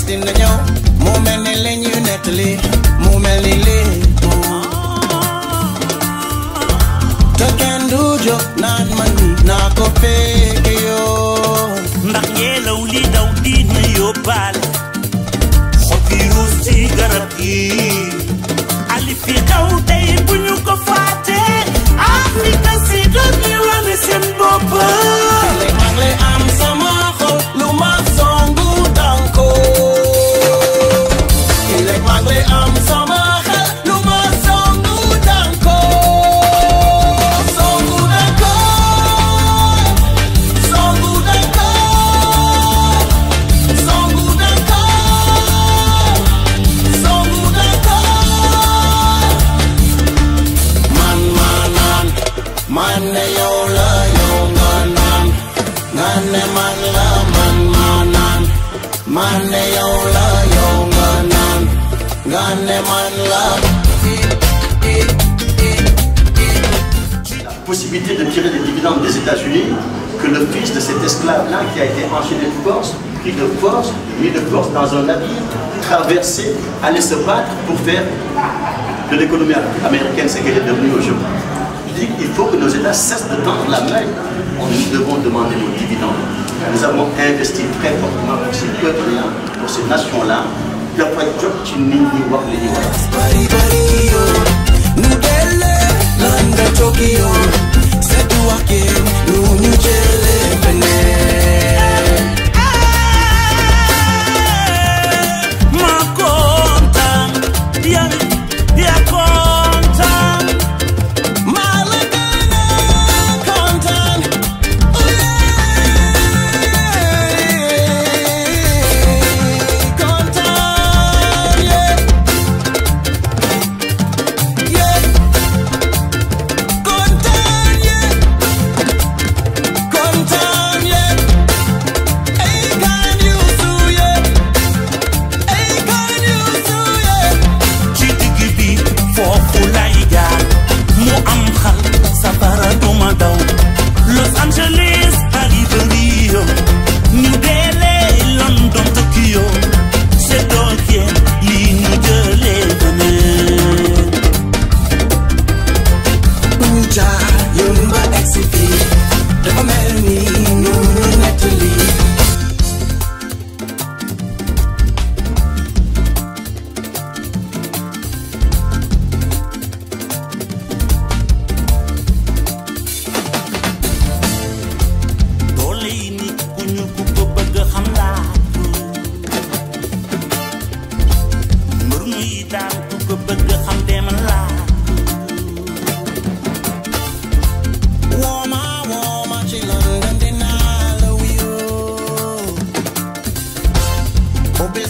dina ñëw mu mel ni li ñu nettali mu mel ni lii te kenn du jóg naan man naa ko fekke yoo ndax ngelaw li daw dina yóbbaale xob yi ruus ci garab gi ali fi daw tey bu ñu ko fàtte Afrique si doon ñu wane seen bopp léeg maa ngi lay am sama xol lu ma songu danko léeg maa ngi lay am sama xel lu ma songu danko songu danko songu danko songu danko songu danko man ne yow la yow nga naan nga ne man la man ma naan man ne yow la yow nga naan nga ne man la. La possibilité de tirer des dividendes des États-Unis que le fils de cet esclave-là qui a été enchaîné de force, pris de force, mis de force dans un navire, traversé, allait se battre pour faire de l'économie américaine ce qu'elle est devenue aujourd'hui. Je dis qu'il faut que nos États cessent de tendre la main. Nous devons demander nos dividendes. Nous avons investi très fortement pour ces peuples-là, pour ces nations-là. Il n'y a pas de job qui n'y voit les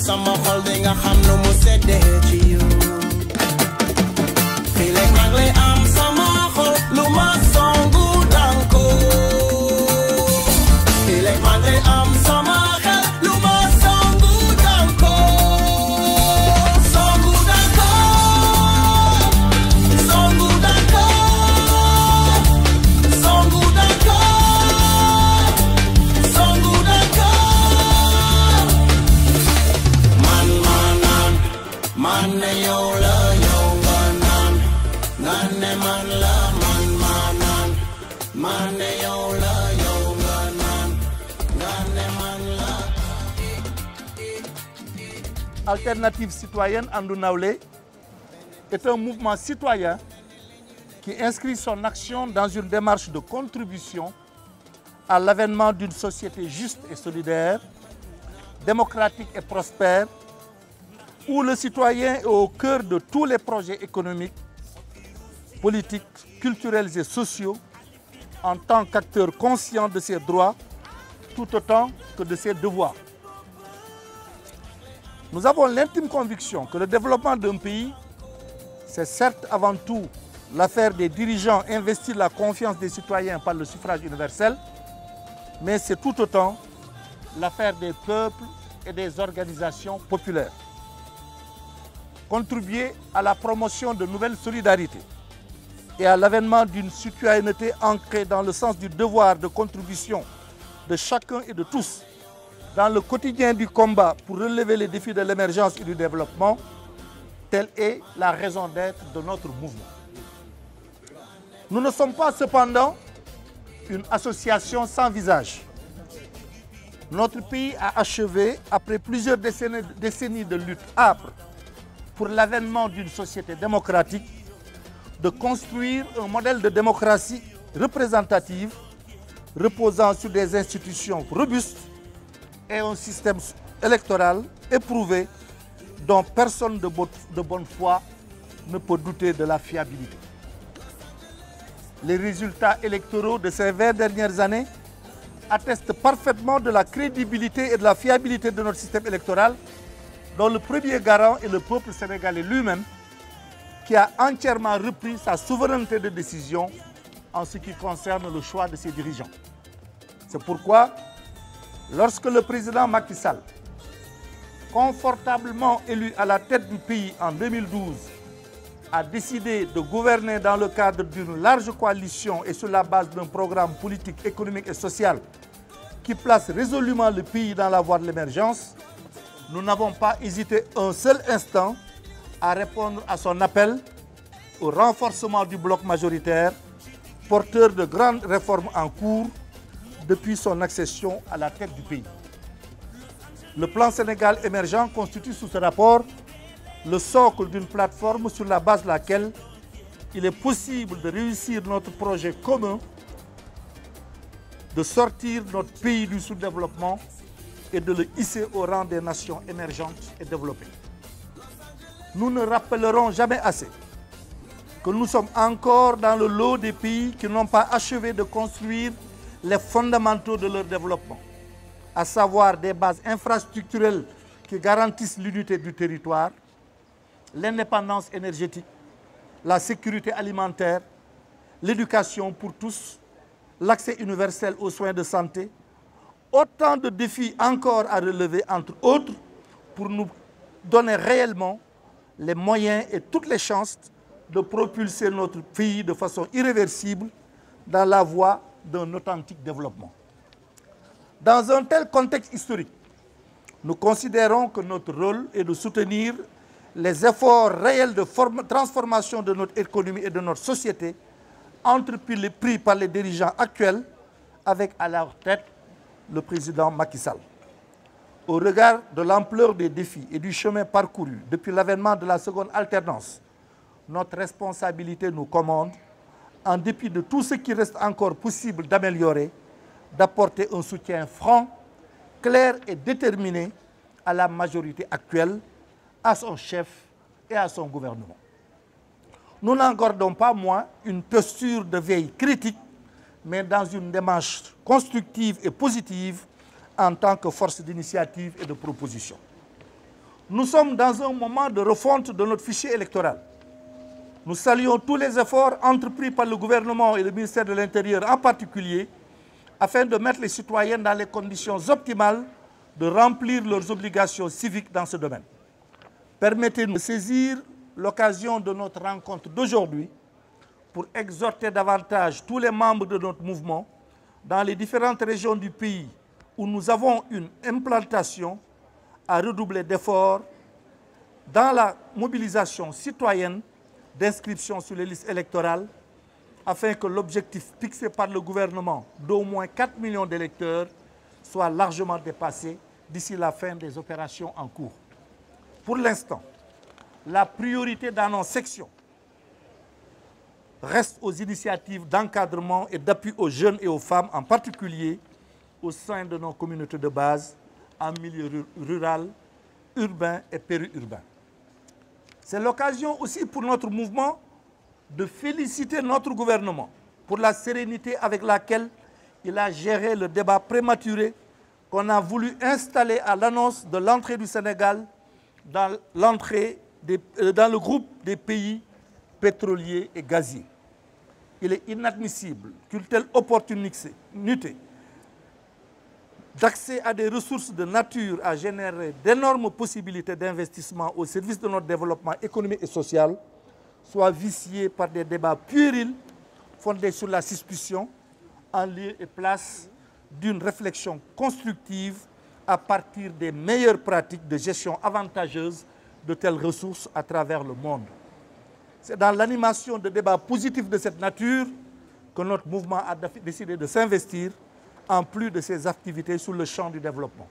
sama xol di nga xam nu mu seddee ci yow fii léegi maa ngi lay am sama xol lu ma songu danko fii léegi maa ngi lay am sama xel lu ma songu danko songu danko songu danko songu danko songu danko man ne yow la yow nga naan nga ne man la man ma naan man ne yow la yow nga naan nga ne man la. Alternative citoyenne Andu Nawlé est un mouvement citoyen qui inscrit son action dans une démarche de contribution à l'avènement d'une société juste et solidaire, démocratique et prospère, où le citoyen est au cœur de tous les projets économiques, politiques, culturels et sociaux, en tant qu'acteur conscient de ses droits, tout autant que de ses devoirs. Nous avons l'intime conviction que le développement d'un pays, c'est certes avant tout l'affaire des dirigeants investis de la confiance des citoyens par le suffrage universel, mais c'est tout autant l'affaire des peuples et des organisations populaires. Contribuer à la promotion de nouvelles solidarités et à l'avènement d'une citoyenneté ancrée dans le sens du devoir de contribution de chacun et de tous dans le quotidien du combat pour relever les défis de l'émergence et du développement, telle est la raison d'être de notre mouvement. Nous ne sommes pas cependant une association sans visage. Notre pays a achevé, après plusieurs décennies de lutte âpre pour l'avènement d'une société démocratique, de construire un modèle de démocratie représentative reposant sur des institutions robustes et un système électoral éprouvé dont personne de bonne foi ne peut douter de la fiabilité. Les résultats électoraux de ces 20 dernières années attestent parfaitement de la crédibilité et de la fiabilité de notre système électoral, dont le premier garant est le peuple sénégalais lui-même, qui a entièrement repris sa souveraineté de décision en ce qui concerne le choix de ses dirigeants. C'est pourquoi, lorsque le président Macky Sall, confortablement élu à la tête du pays en 2012, a décidé de gouverner dans le cadre d'une large coalition et sur la base d'un programme politique, économique et social qui place résolument le pays dans la voie de l'émergence, nous n'avons pas hésité un seul instant à répondre à son appel au renforcement du bloc majoritaire, porteur de grandes réformes en cours depuis son accession à la tête du pays. Le plan Sénégal émergent constitue sous ce rapport le socle d'une plateforme sur la base de laquelle il est possible de réussir notre projet commun de sortir notre pays du sous-développement et de le hisser au rang des nations émergentes et développées. Nous ne rappellerons jamais assez que nous sommes encore dans le lot des pays qui n'ont pas achevé de construire les fondamentaux de leur développement, à savoir des bases infrastructurelles qui garantissent l'unité du territoire, l'indépendance énergétique, la sécurité alimentaire, l'éducation pour tous, l'accès universel aux soins de santé, autant de défis encore à relever, entre autres, pour nous donner réellement les moyens et toutes les chances de propulser notre pays de façon irréversible dans la voie d'un authentique développement. Dans un tel contexte historique, nous considérons que notre rôle est de soutenir les efforts réels de transformation de notre économie et de notre société entrepris par les dirigeants actuels avec à leur tête le président Macky Sall. Au regard de l'ampleur des défis et du chemin parcouru depuis l'avènement de la seconde alternance, notre responsabilité nous commande, en dépit de tout ce qui reste encore possible d'améliorer, d'apporter un soutien franc, clair et déterminé à la majorité actuelle, à son chef et à son gouvernement. Nous n'en gardons pas moins une posture de veille critique, mais dans une démarche constructive et positive en tant que force d'initiative et de proposition. Nous sommes dans un moment de refonte de notre fichier électoral. Nous saluons tous les efforts entrepris par le gouvernement et le ministère de l'Intérieur en particulier afin de mettre les citoyens dans les conditions optimales de remplir leurs obligations civiques dans ce domaine. Permettez-nous de saisir l'occasion de notre rencontre d'aujourd'hui pour exhorter davantage tous les membres de notre mouvement dans les différentes régions du pays où nous avons une implantation à redoubler d'efforts dans la mobilisation citoyenne d'inscription sur les listes électorales afin que l'objectif fixé par le gouvernement d'au moins 4 millions d'électeurs soit largement dépassé d'ici la fin des opérations en cours. Pour l'instant, la priorité dans nos sections reste aux initiatives d'encadrement et d'appui aux jeunes et aux femmes, en particulier au sein de nos communautés de base, en milieu rural, urbain et périurbain. C'est l'occasion aussi pour notre mouvement de féliciter notre gouvernement pour la sérénité avec laquelle il a géré le débat prématuré qu'on a voulu installer à l'annonce de l'entrée du Sénégal dans le groupe des pays pétroliers et gaziers. Il est inadmissible qu'une telle opportunité d'accès à des ressources de nature à générer d'énormes possibilités d'investissement au service de notre développement économique et social soit viciée par des débats puérils fondés sur la suspicion en lieu et place d'une réflexion constructive à partir des meilleures pratiques de gestion avantageuse de telles ressources à travers le monde. C'est dans l'animation de débats positifs de cette nature que notre mouvement a décidé de s'investir en plus de ses activités sur le champ du développement.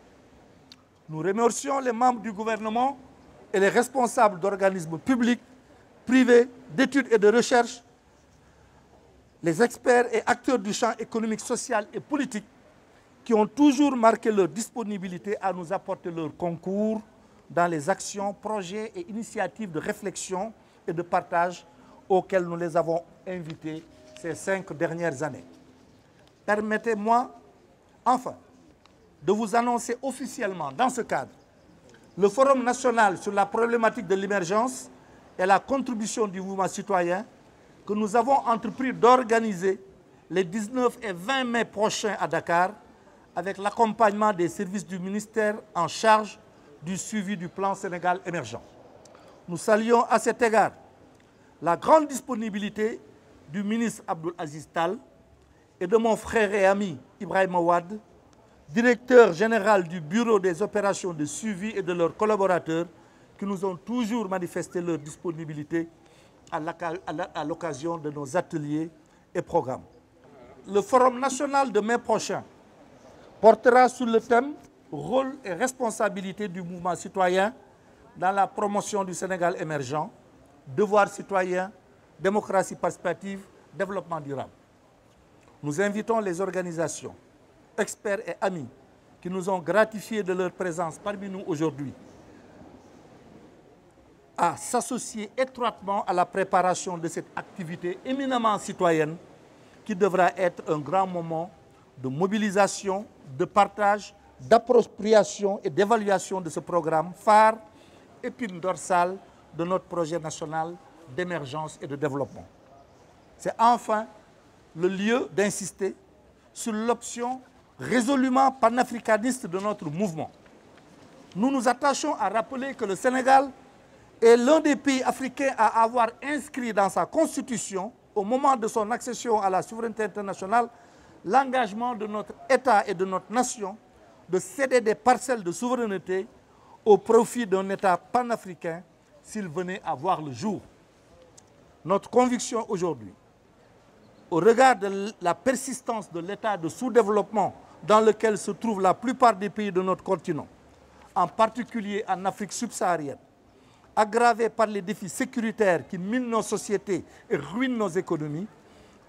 Nous remercions les membres du gouvernement et les responsables d'organismes publics, privés, d'études et de recherche, les experts et acteurs du champ économique, social et politique qui ont toujours marqué leur disponibilité à nous apporter leur concours dans les actions, projets et initiatives de réflexion et de partage auxquels nous les avons invités ces 5 dernières années. Permettez-moi, enfin, de vous annoncer officiellement, dans ce cadre, le Forum national sur la problématique de l'émergence et la contribution du mouvement citoyen que nous avons entrepris d'organiser les 19 et 20 mai prochains à Dakar avec l'accompagnement des services du ministère en charge du suivi du plan Sénégal émergent. Nous saluons à cet égard la grande disponibilité du ministre Abdoul Aziz Tall et de mon frère et ami Ibrahima Wade, directeur général du Bureau des opérations de suivi et de leurs collaborateurs qui nous ont toujours manifesté leur disponibilité à l'occasion de nos ateliers et programmes. Le Forum national de mai prochain portera sur le thème « Rôle et responsabilité du mouvement citoyen dans la promotion du Sénégal émergent, devoir citoyen, démocratie participative, développement durable ». Nous invitons les organisations, experts et amis qui nous ont gratifiés de leur présence parmi nous aujourd'hui à s'associer étroitement à la préparation de cette activité éminemment citoyenne qui devra être un grand moment de mobilisation, de partage, d'appropriation et d'évaluation de ce programme phare, épine dorsale de notre projet national d'émergence et de développement. C'est enfin le lieu d'insister sur l'option résolument panafricaniste de notre mouvement. Nous nous attachons à rappeler que le Sénégal est l'un des pays africains à avoir inscrit dans sa constitution, au moment de son accession à la souveraineté internationale, l'engagement de notre État et de notre nation de céder des parcelles de souveraineté au profit d'un État panafricain s'il venait à voir le jour. Notre conviction aujourd'hui, au regard de la persistance de l'état de sous-développement dans lequel se trouvent la plupart des pays de notre continent, en particulier en Afrique subsaharienne, aggravé par les défis sécuritaires qui minent nos sociétés et ruinent nos économies,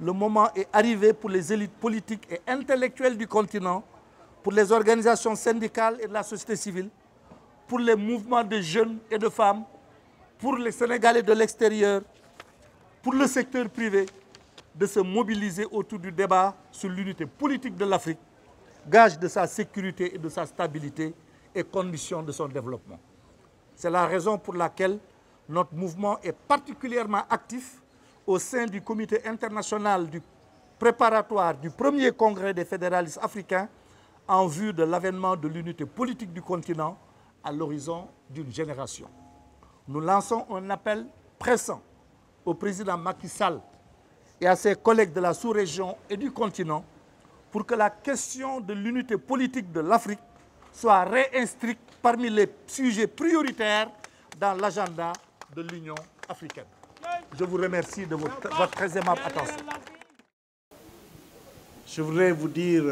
le moment est arrivé pour les élites politiques et intellectuelles du continent, pour les organisations syndicales et de la société civile, pour les mouvements de jeunes et de femmes, pour les Sénégalais de l'extérieur, pour le secteur privé, de se mobiliser autour du débat sur l'unité politique de l'Afrique, gage de sa sécurité et de sa stabilité et condition de son développement. C'est la raison pour laquelle notre mouvement est particulièrement actif au sein du comité international du préparatoire du premier congrès des fédéralistes africains en vue de l'avènement de l'unité politique du continent à l'horizon d'une génération. Nous lançons un appel pressant au président Macky Sall et à ses collègues de la sous-région et du continent pour que la question de l'unité politique de l'Afrique soit réinscrite parmi les sujets prioritaires dans l'agenda de l'Union africaine. Je vous remercie de votre très aimable attention. Je voudrais vous dire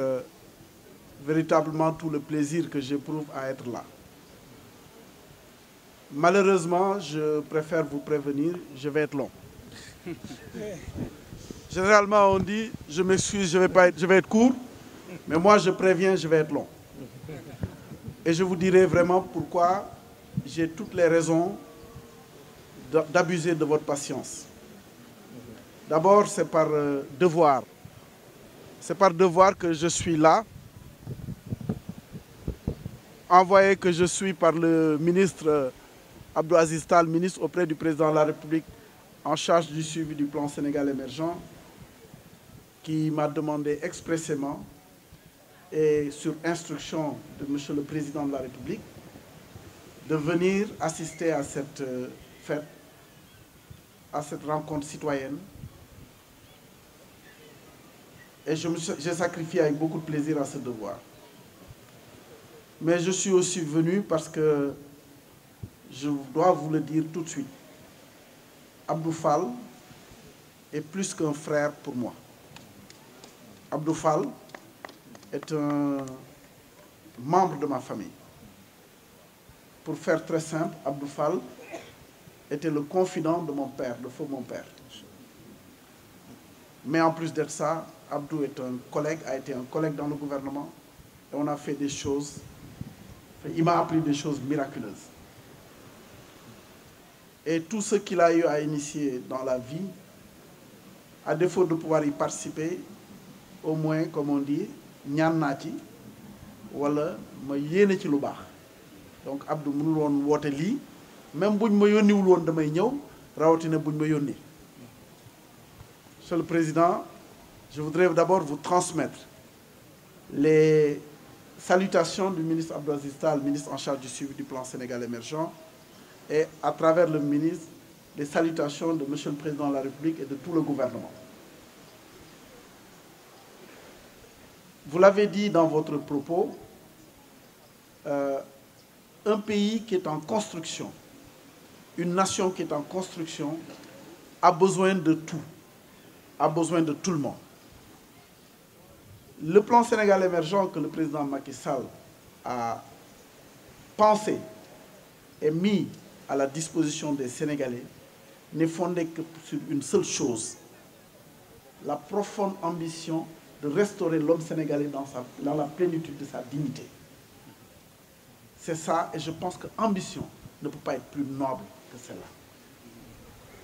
véritablement tout le plaisir que j'éprouve à être là. Malheureusement, je préfère vous prévenir, je vais être long. Généralement, on dit, je m'excuse, je vais être court, mais moi je préviens, je vais être long. Et je vous dirai vraiment pourquoi j'ai toutes les raisons d'abuser de votre patience. D'abord, c'est par devoir. C'est par devoir que je suis là, envoyé que je suis par le ministre Abdoul Aziz Tall, ministre auprès du président de la République en charge du suivi du plan Sénégal émergent, qui m'a demandé expressément et sur instruction de Monsieur le Président de la République de venir assister à cette fête, à cette rencontre citoyenne. Et j'ai sacrifié avec beaucoup de plaisir à ce devoir. Mais je suis aussi venu parce que je dois vous le dire tout de suite. Abdou Fall est plus qu'un frère pour moi. Abdou Fall est un membre de ma famille. Pour faire très simple, Abdou Fall était le confident de mon père, de feu mon père. Mais en plus de ça, Abdou est un collègue, a été un collègue dans le gouvernement et on a fait des choses. Il m'a appris des choses miraculeuses. Et tout ce qu'il a eu à initier dans la vie, à défaut de pouvoir y participer, au moins, comme on dit, ñaan naa ci wala ma yéene ci lu baax. Donc Abdou mënul woon woote lii même buñ ma yónniwul woon damay ñëw rawatina buñ ma yónni. Monsieur le Président, je voudrais d'abord vous transmettre les salutations du ministre Abdou Aziz Tall, ministre en charge du suivi du plan Sénégal émergent, et à travers le ministre, les salutations de Monsieur le Président de la République et de tout le gouvernement. Vous l'avez dit dans votre propos, un pays qui est en construction, une nation qui est en construction, a besoin de tout, a besoin de tout le monde. Le plan Sénégal émergent que le président Macky Sall a pensé et mis à la disposition des Sénégalais n'est fondé que sur une seule chose, la profonde ambition de restaurer l'homme sénégalais dans la plénitude de sa dignité. C'est ça, et je pense que l'ambition ne peut pas être plus noble que celle-là.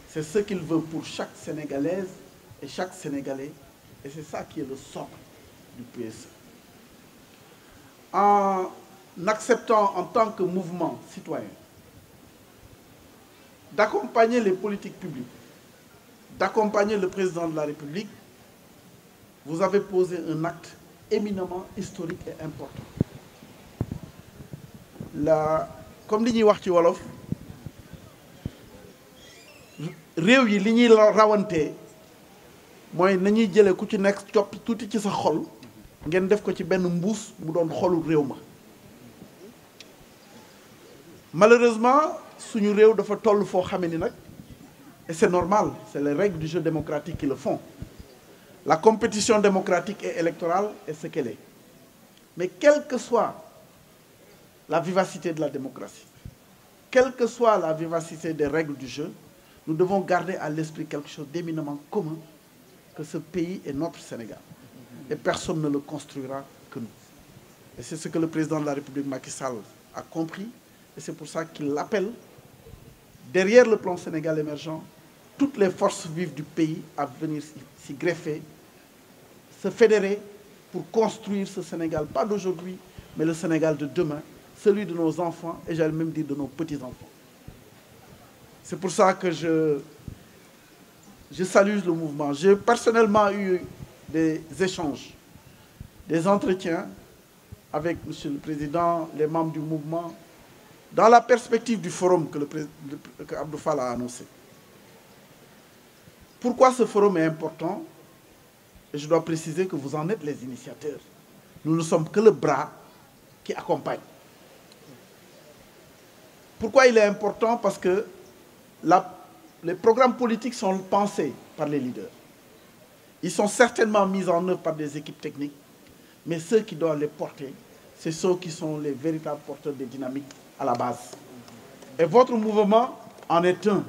C'est ce qu'il veut pour chaque Sénégalaise et chaque Sénégalais, et c'est ça qui est le socle du PSE. En acceptant en tant que mouvement citoyen d'accompagner les politiques publiques, d'accompagner le président de la République, vous avez posé un acte éminemment historique et important. Comme li ñuy wax ci wolof, réew yi li ñuy rawante mooy nañuy jëlee ku ci nekk copp tuuti ci sa xol ngeen def ko ci benn mbuus mu doon xolu réew ma. Malheureusement suñu réew dafa toll foo xamee ni nag, et c'est normal, c'est les règles du jeu démocratique qui le font. La compétition démocratique et électorale est ce qu'elle est. Mais quelle que soit la vivacité de la démocratie, quelle que soit la vivacité des règles du jeu, nous devons garder à l'esprit quelque chose d'éminemment commun, que ce pays est notre Sénégal. Et personne ne le construira que nous. Et c'est ce que le président de la République, Macky Sall, a compris. Et c'est pour ça qu'il appelle, derrière le plan Sénégal émergent, toutes les forces vives du pays à venir s'y greffer, se fédérer pour construire ce Sénégal, pas d'aujourd'hui, mais le Sénégal de demain, celui de nos enfants, et j'allais même dire de nos petits-enfants. C'est pour ça que je salue le mouvement. J'ai personnellement eu des échanges, des entretiens avec M. le Président, les membres du mouvement, dans la perspective du forum que Abdou Fall a annoncé. Pourquoi ce forum est important? Et je dois préciser que vous en êtes les initiateurs. Nous ne sommes que le bras qui accompagne. Pourquoi il est important? Parce que les programmes politiques sont pensés par les leaders. Ils sont certainement mis en œuvre par des équipes techniques, mais ceux qui doivent les porter, c'est ceux qui sont les véritables porteurs des dynamiques à la base. Et votre mouvement en est un.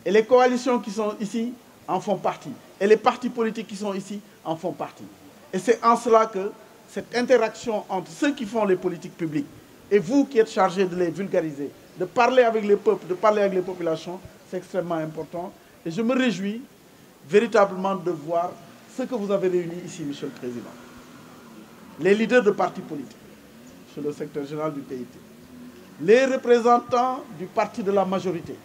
Et les coalitions qui sont ici en font partie. Et les partis politiques qui sont ici en font partie. Et c'est en cela que cette interaction entre ceux qui font les politiques publiques et vous qui êtes chargés de les vulgariser, de parler avec les peuples, de parler avec les populations, c'est extrêmement important. Et je me réjouis véritablement de voir ce que vous avez réuni ici, Monsieur le Président. Les leaders de partis politiques, sur le secteur général du PIT, les représentants du parti de la majorité,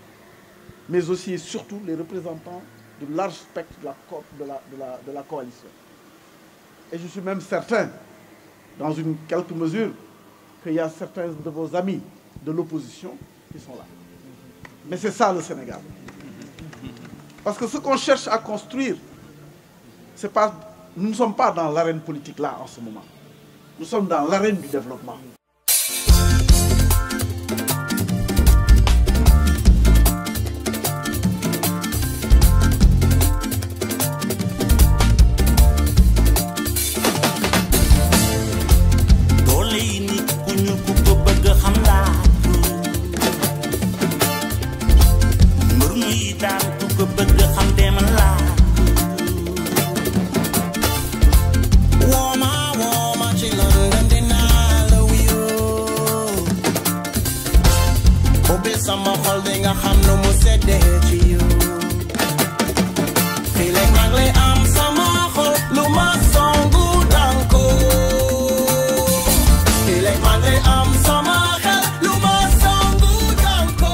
mais aussi et surtout les représentants du large spectre de la coalition. Et je suis même certain, dans une quelque mesure, qu'il y a certains de vos amis de l'opposition qui sont là. Mais c'est ça le Sénégal. Parce que ce qu'on cherche à construire, c'est pas, nous ne sommes pas dans l'arène politique là en ce moment. Nous sommes dans l'arène du développement. them alive. Warmer, children, them deny you. Obe sama holding a hand no mo said to you. Feeling mangle am sama hol luma song good anko. Feeling mangle am sama hol luma song good anko.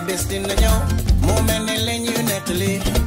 Best in the yo, moment in you nettily.